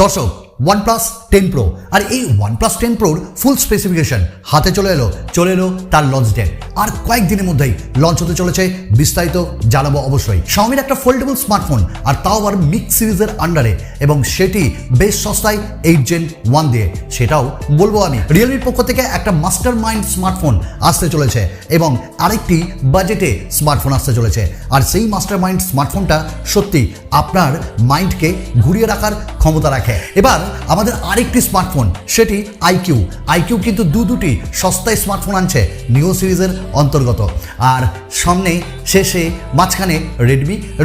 দর্শক OnePlus 10 Pro আর এই OnePlus 10 Proর ফুল specification হাতে চলে এলো তার লঞ্চ ডেট আর কয়েকদিনের মধ্যেই লঞ্চ হতে চলেছে। বিস্তারিত জানাবো অবশ্যই। Xiaomiর একটা ফোল্ডেবল স্মার্টফোন আর তাও আবার মিক্স সিরিজের আন্ডারে এবং সেটি বেশ সস্তায় 8 Gen 1 দিয়ে, সেটাও বলবো আমি। Realmeর পক্ষ থেকে একটা মাস্টার মাইন্ড স্মার্টফোন আসতে চলেছে এবং আরেকটি বাজেটে স্মার্টফোন আসতে চলেছে। আর সেই মাস্টার মাইন্ড স্মার্টফোনটা সত্যি আপনার মাইন্ডকে ঘুরিয়ে রাখার ক্ষমতা রাখে। এবার আমাদের আরেকটি স্মার্টফোন, সেটি আইকিউ কিন্তু দুটি সস্তায় স্মার্টফোন আনছে নিও সিরিজের অন্তর্গত। আর সামনে শেষে মাঝখানে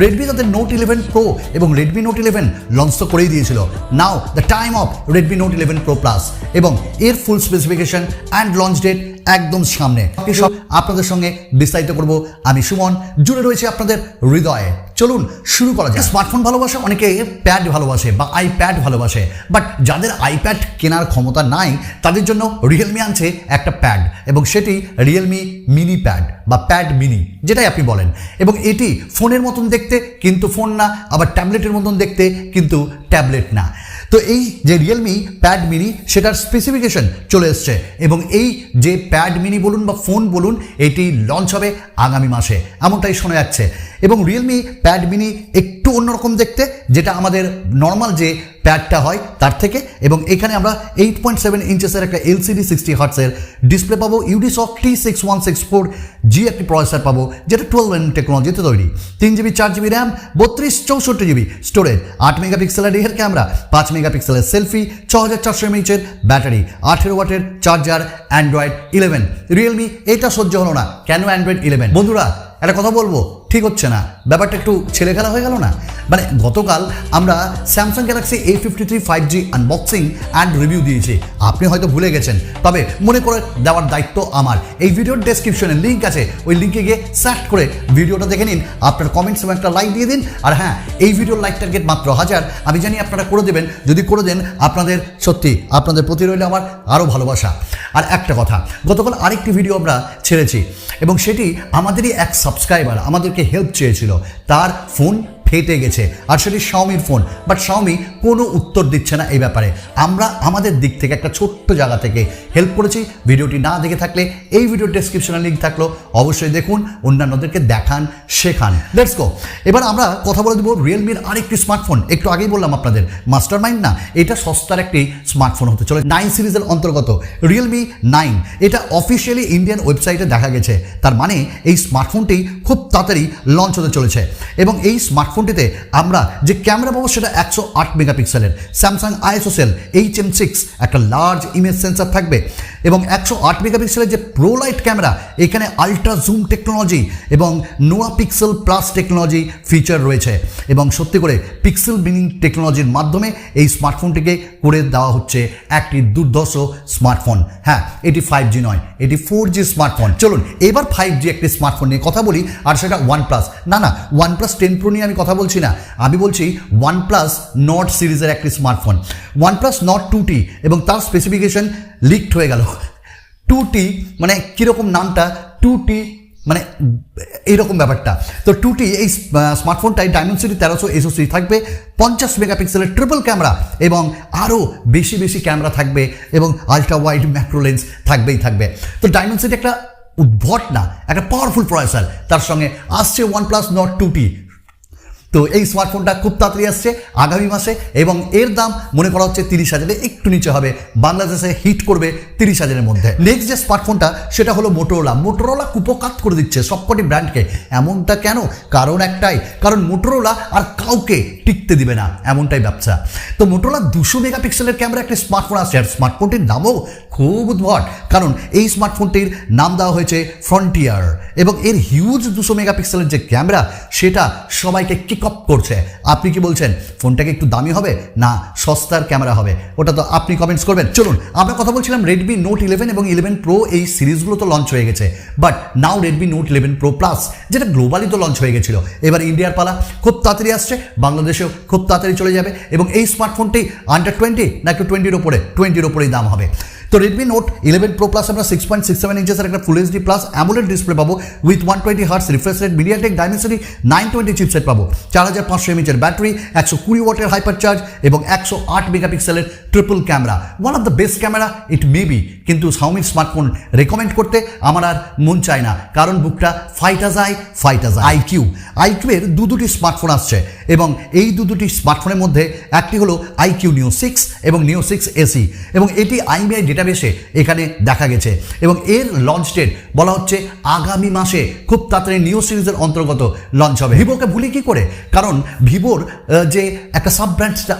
রেডমি তাদের নোট 11 প্রো এবং রেডমি নোট 11 লঞ্চ তো করেই দিয়েছিল। Now the time of Redmi note 11 pro plus এবং এর full specification and launch date একদম সামনে। সব আপনাদের সঙ্গে বিস্তারিত করব আমি সুমন, জুড়ে রয়েছে আপনাদের হৃদয়ে। চলুন শুরু করা যায়। স্মার্টফোন ভালোবাসে অনেকে, প্যাড ভালোবাসে বা আইপ্যাড ভালোবাসে, বাট যাদের আইপ্যাড কেনার ক্ষমতা নাই তাদের জন্য রিয়েলমি আনছে একটা প্যাড এবং সেটি রিয়েলমি মিনি প্যাড বা প্যাড মিনি, যেটাই আপনি বলেন। এবং এটি ফোনের মতন দেখতে কিন্তু ফোন না, আবার ট্যাবলেটের মতন দেখতে কিন্তু ট্যাবলেট না। তো এই যে রিয়েলমি প্যাড মিনি সেটার স্পেসিফিকেশন চলে এসছে এবং এই যে প্যাড মিনি বলুন বা ফোন বলুন, এটি লঞ্চ হবে আগামী মাসে, এমনটাই শোনা যাচ্ছে। এবং রিয়েলমি প্যাড মিনি একটু অন্যরকম দেখতে, যেটা আমাদের নর্মাল যে প্যাডটা হয় তার থেকে। এবং এখানে আমরা 8.7 ইঞ্চেসের একটা LCD 60 হার্টসের ডিসপ্লে পাবো, ইউডিসক T6164G একটি প্রসেসর পাবো, যেটা 12nm টেকনোলজিতে তৈরি। 3GB 4GB RAM, 3264GB storage, 8 মেগাপিক্সেলের রিয়ার ক্যামেরা, 5 মেগাপিক্সেলের সেলফি, 6400 mAh ব্যাটারি, 18 ওয়াটের চার্জার, অ্যান্ড্রয়েড 11। রিয়েলমি এটা সহ্য হলো না, কেন অ্যান্ড্রয়েড 11? বন্ধুরা একটা কথা বলবো, ঠিক হচ্ছে না, ব্যাপারটা একটু ছেলে খেলা হয়ে গেল না? মানে গতকাল আমরা Samsung Galaxy A53 5G unboxing and review দিয়েছি, আপনি হয়তো ভুলে গেছেন, তবে মনে করে দেওয়ার দায়িত্ব আমার। এই ভিডিওর ডেসক্রিপশনে লিঙ্ক আছে, ওই লিঙ্কে গিয়ে সার্চ করে ভিডিওটা দেখে নিন, আপনার কমেন্টস এবং একটা লাইক দিয়ে দিন। আর হ্যাঁ, এই ভিডিওর লাইক টার্গেট মাত্র 1000, আমি জানি আপনারা করে দেবেন। যদি করে দেন, আপনাদের সত্যি আপনাদের প্রতি রইলে আমার আরও ভালোবাসা। আর একটা কথা, গতকাল আরেকটি ভিডিও আমরা ছেড়েছি এবং সেটি আমাদেরই এক সাবস্ক্রাইবার আমাদেরকে হেল্প চেয়েছিল, তার ফোন ফেটে গেছে আর সেটি Xiaomiর ফোন, বাট Xiaomi কোনো উত্তর দিচ্ছে না এই ব্যাপারে। আমরা আমাদের দিক থেকে একটা ছোট্ট জায়গা থেকে হেল্প করেছি। ভিডিওটি না দেখে থাকলে এই ভিডিওর ডেসক্রিপশনে লিঙ্ক থাকলো, অবশ্যই দেখুন, অন্যান্যদেরকে দেখান, শেখান। Let's go. এবার আমরা কথা বলে দেবো রিয়েলমির আরেকটি স্মার্টফোন। একটু আগেই বললাম আপনাদের, মাস্টার মাইন্ড না, এটা সস্তার একটি স্মার্টফোন হতে চলে 9 সিরিজের অন্তর্গত রিয়েলমি 9। এটা অফিসিয়ালি ইন্ডিয়ান ওয়েবসাইটে দেখা গেছে, তার মানে এই স্মার্টফোনটি খুব তাড়াতাড়ি লঞ্চ হতে চলেছে। এবং এই স্মার্টফোনটিতে আমরা যে ক্যামেরা পাবো সেটা 108 মেগাপিক্সেলের স্যামসাং ISO সেল HM6, একটা লার্জ ইমেজ সেন্সার থাকবে এবং 108 মেগাপিক্সেলের যে প্রো লাইট ক্যামেরা, এখানে আলট্রা জুম টেকনোলজি এবং নোয়া পিক্সেল প্লাস টেকনোলজি ফিচার রয়েছে। এবং সত্যি করে পিক্সেল বিনিং টেকনোলজির মাধ্যমে এই স্মার্টফোনটিকে করে দেওয়া হচ্ছে একটি দুর্ধর্ষ স্মার্টফোন। হ্যাঁ, এটি 5G নয়, এটি 4G স্মার্টফোন। চলুন এবার 5G একটি স্মার্টফোন নিয়ে কথা বলি, আর সেটা OnePlus। না, OnePlus 10 Pro নিয়ে আমি কথা বলছি না, আমি বলছি OnePlus Nord সিরিজের একটি স্মার্টফোন, OnePlus Nord 2T। এবং তার স্পেসিফিকেশন লিকড হয়ে গেল। 2T মানে কীরকম নামটা, 2T মানে এইরকম ব্যাপারটা। তো 2T এই স্মার্টফোনটায় ডায়মেনসিটি 1300 SoC থাকবে, 50 মেগাপিক্সেলের ট্রিপল ক্যামেরা এবং আরও বেশি ক্যামেরা থাকবে এবং আলট্রা ওয়াইড ম্যাক্রো লেন্স থাকবে। তো ডায়মেনসিটি একটা উদ্ভট না, একটা পাওয়ারফুল প্রসেসর, তার সঙ্গে আসছে OnePlus Nord 2T। তো এই স্মার্টফোনটা খুব তাড়াতাড়ি আসছে আগামী মাসে এবং এর দাম মনে করা হচ্ছে 30,000, একটু নিচে হবে, বাংলাদেশে হিট করবে 30,000-এর মধ্যে। নেক্সট যে স্মার্টফোনটা সেটা হলো মোটোরোলা কুপোকাত করে দিচ্ছে সবকটি ব্র্যান্ডকে। এমনটা কেন? কারণ একটাই, কারণ মোটোরোলা আর কাউকে টিকতে দিবে না, এমনটাই ব্যবসা। তো মোটোরোলা 200 মেগাপিক্সেলের ক্যামেরা একটি স্মার্টফোন আসছে, আর স্মার্টফোনটির নামও খুব উদ্ভট, কারণ এই স্মার্টফোনটির নাম দেওয়া হয়েছে ফ্রন্টিয়ার এবং এর হিউজ 200 মেগাপিক্সেলের যে ক্যামেরা সেটা সবাইকে কিক আপ করছে। আপনি কি বলছেন, ফোনটাকে একটু দামি হবে না সস্তার ক্যামেরা হবে? ওটা তো আপনি কমেন্টস করবেন। চলুন আমরা কথা বলছিলাম রেডমি নোট 11 এবং 11 প্রো, এই সিরিজগুলো তো লঞ্চ হয়ে গেছে, but now Redmi note 11 pro plus, যেটা গ্লোবালি তো লঞ্চ হয়ে গেছিল, এবার ইন্ডিয়ার পালা, খুব তাড়াতাড়ি আসছে, বাংলাদেশেও খুব তাড়াতাড়ি চলে যাবে। এবং এই স্মার্টফোনটি আন্ডার 20 না একটু 20-র ওপরেই দাম হবে। তো রেডমি নোট 11 প্রো প্লাস আমরা 6.67 ইঞ্চেসের একটা full HD plus AMOLED display পাবো with 120 hertz refresh rate, MediaTek Dimensity 920 chipset পাবো, 4500 mAh ব্যাটারি, 120 ওয়াটের হাইপার চার্জ এবং 108 মেগাপিক্সেলের triple camera. One of the best camera it may be, কিন্তু শাওমির স্মার্টফোন রেকমেন্ড করতে আমার আর মন চায় না, কারণ বুকটা ফাইটা যায়। আইকিউ এর দুটি স্মার্টফোন আসছে এবং এই দুটি স্মার্টফোনের মধ্যে একটি হলো আইকিউ নিও 6 এবং নিও 6 এসি, এবং এটি আইএমআই ডেটাবেসে এখানে দেখা গেছে এবং এর লঞ্চ ডেট বলা হচ্ছে আগামী মাসে, খুব তাড়াতাড়ি নিও সিরিজের অন্তর্গত লঞ্চ হবে। ভিভোকে ভুলি কি করে, কারণ ভিভোর যে একটা সাব ব্র্যান্ডটা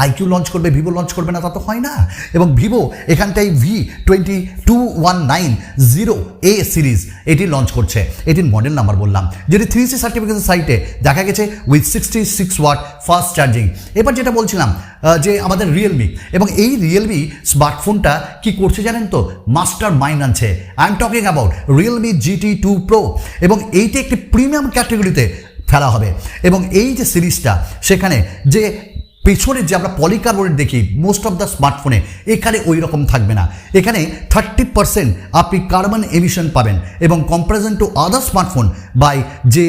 আইকিউ লঞ্চ করবে, ভিভো লঞ্চ করবে না তা তো হয় না। এবং ভিভো এখানটাই V22190A সিরিজ এটি লঞ্চ করছে, এটির মডেল নাম্বার বললাম, যেটি 3C সার্টিফিকেশন সাইটে দেখা গেছে উইথ 66 ওয়াট ফাস্ট চার্জিং। এবার যেটা বলছিলাম যে আমাদের রিয়েলমি, এবং এই রিয়েলমি স্মার্টফোনটা কি করছে জানেন তো, মাস্টার মাইন্ড আনছে। I am talking about Realme GT2 Pro, এবং এইটি একটি প্রিমিয়াম ক্যাটাগরিতে ফেলা হবে। এবং এই যে সিরিজটা, সেখানে যে পেছনে যে আমরা পলিকার্বনেট দেখি মোস্ট অফ দ্য স্মার্টফোনে, এখানে ওই রকম থাকবে না। এখানে 30% আপনি কার্বন এমিশন পাবেন, এবং comparison to other smartphone by যে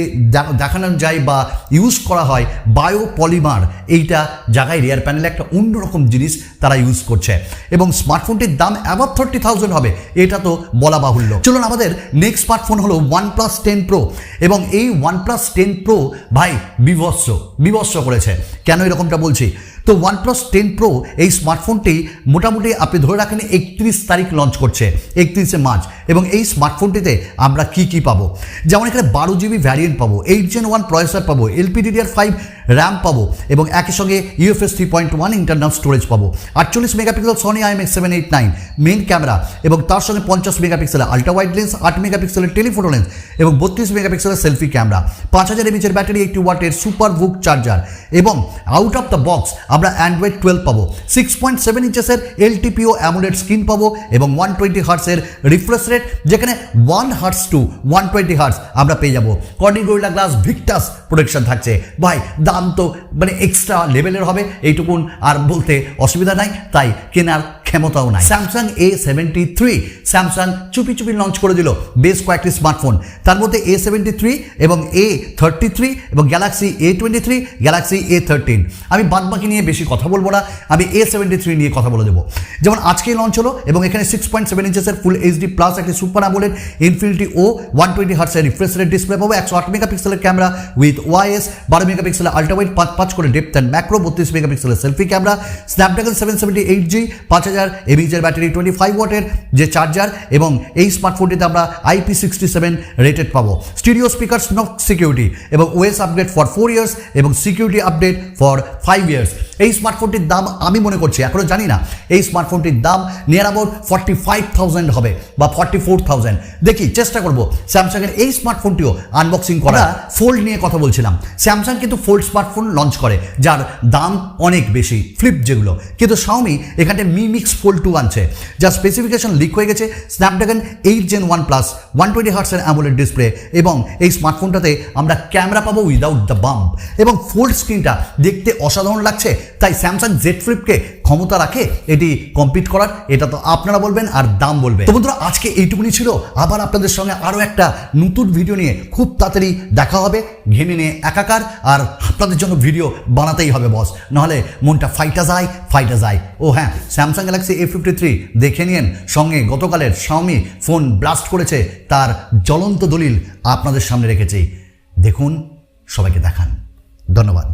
দেখানো যায় বা ইউজ করা হয় বায়ো পলিমার, এইটা জায়গায় রিয়ার প্যানেলে একটা অন্যরকম জিনিস তারা ইউজ করছে, এবং স্মার্টফোনটির দাম অ্যাবাভ 30,000 হবে, এটা তো বলা বাহুল্য। চলুন, আমাদের নেক্সট স্মার্টফোন হলো OnePlus 10 Pro, এবং এই OnePlus 10 Pro ভাই বিভৎস করেছে। কেন এরকমটা বলছি, তো OnePlus 10 Pro এই স্মার্টফোনটি মোটামুটি আপনি ধরে রাখেন 31 তারিখ লঞ্চ করছে, 31শে মার্চ, এবং এই স্মার্টফোনটিতে আমরা কি পাবো, যেমন এখানে 12 GB ভ্যারিয়েন্ট পাবো, 8 Gen 1 প্রসেসর পাবো, LPDDR5 র্যাম পাবো, এবং একই সঙ্গে UFS 3.1 ইন্টারনাল স্টোরেজ পাবো, 48 megapixel Sony IMX789 main camera, এবং তার সঙ্গে 50 মেগাপিক্সেলের আল্ট্রা ওয়াইড লেন্স, 8 মেগাপিক্সেলের টেলিফোটো লেন্স, এবং 32 মেগাপিক্সেলের সেলফি ক্যামেরা, 5000 mAh ব্যাটারি, 80 ওয়াটের সুপার বুক চার্জার, এবং আউট অফ দ্য বক্স আমরা অ্যান্ড্রয়েড 12 পাবো, 6.7 ইঞ্চেসের LTPO অ্যামোলেড স্ক্রিন পাবো, এবং 120 হার্টসের রিফ্রেশ রেট, যেখানে 1 হার্টস টু 120 হার্টস আমরা পেয়ে যাবো। Corning gorilla glass Victus protection থাকছে। ভাই দাম তো মানে এক্সট্রা লেভেলের হবে, এইটুকুন আর বলতে অসুবিধা নাই, তাই কেনার ক্ষমতাও নাই। স্যামসাং A73 স্যামসাং চুপি লঞ্চ করে দিল বেশ কয়েকটি স্মার্টফোন, তার মধ্যে A73 এবং A33 এবং গ্যালাক্সি A23, গ্যালাক্সি A13। আমি বাদবাকি নিয়ে বেশি কথা বলবো না, আমি A73 নিয়ে কথা বলে দেবো। যেমন আজকেই লঞ্চ হলো, এবং এখানে 6.7 ইঞ্চেসের ফুল এইচডি প্লাস একটি সুপার অ্যামোলেড ইনফিনিটি ও 120 হার্টসের রিফ্রেশ রেট ডিসপ্লে পাবো, 108 মেগাপিক্সেলের ক্যামেরা উইথ ওআইএস, 12 মেগাপিক্সেলের আল্ট্রা ওয়াইড, 5 করে ডেপথ অ্যান্ড ম্যাক্রো, 32 মেগাপিক্সেলের selfie camera, Snapdragon 778G, 5000 mAh battery, 25 ওয়াটের যে চার্জার, এবং এই স্মার্টফোনটিতে আমরা IP67 রেটেড পাবো, স্টিরিও স্পিকার, স্নক সিকিউরিটি, এবং ওএস আপগ্রেড ফর 4 ইয়ার্স এবং সিকিউরিটি আপডেট ফর 5 ইয়ার্স। এই স্মার্টফোনটির দাম আমি মনে করছি, এখনো জানি না, এই স্মার্টফোনটির দাম নিয়ার অ্যাবাউট 45,000 হবে বা 44,000। দেখি চেষ্টা করবো স্যামসাংয়ের এই স্মার্টফোনটিও আনবক্সিং করা। ফোল্ড নিয়ে কথা বলছিলাম, স্যামসাং কিন্তু ফোল্ড স্মার্টফোন লঞ্চ করে যার দাম অনেক বেশি, ফ্লিপ যেগুলো, কিন্তু শাওমি এখানে Mi Mix Fold 2 আনছে, যার স্পেসিফিকেশন লিক হয়ে গেছে, স্ন্যাপড্রাগন 8 Gen 1 প্লাস, 120 হার্টসের অ্যামোলেড ডিসপ্লে, এবং এই স্মার্টফোনটাতে আমরা ক্যামেরা পাবো উইদাউট দ্য বাম্প, এবং ফোল্ড স্ক্রিনটা দেখতে অসাধারণ লাগছে। তাই স্যামসাং জেড ফ্লিপকে ক্ষমতা রাখে এটি কম্পিট করার, এটা তো আপনারা বলবেন আর দাম বলবেন। তো বন্ধুরা, আজকে এইটুকুনি ছিল, আবার আপনাদের সঙ্গে আরও একটা নতুন ভিডিও নিয়ে খুব তাড়াতাড়ি দেখা হবে। ঘেমে নিয়ে একাকার, আর আপনাদের জন্য ভিডিও বানাতেই হবে বস, নাহলে মনটা ফাইটা যায়। ও হ্যাঁ, স্যামসাং গ্যালাক্সি A53 দেখে নিন, সঙ্গে গতকালের শাওমি ফোন ব্লাস্ট করেছে, তার জ্বলন্ত দলিল আপনাদের সামনে রেখেছি, দেখুন, সবাইকে দেখান। ধন্যবাদ।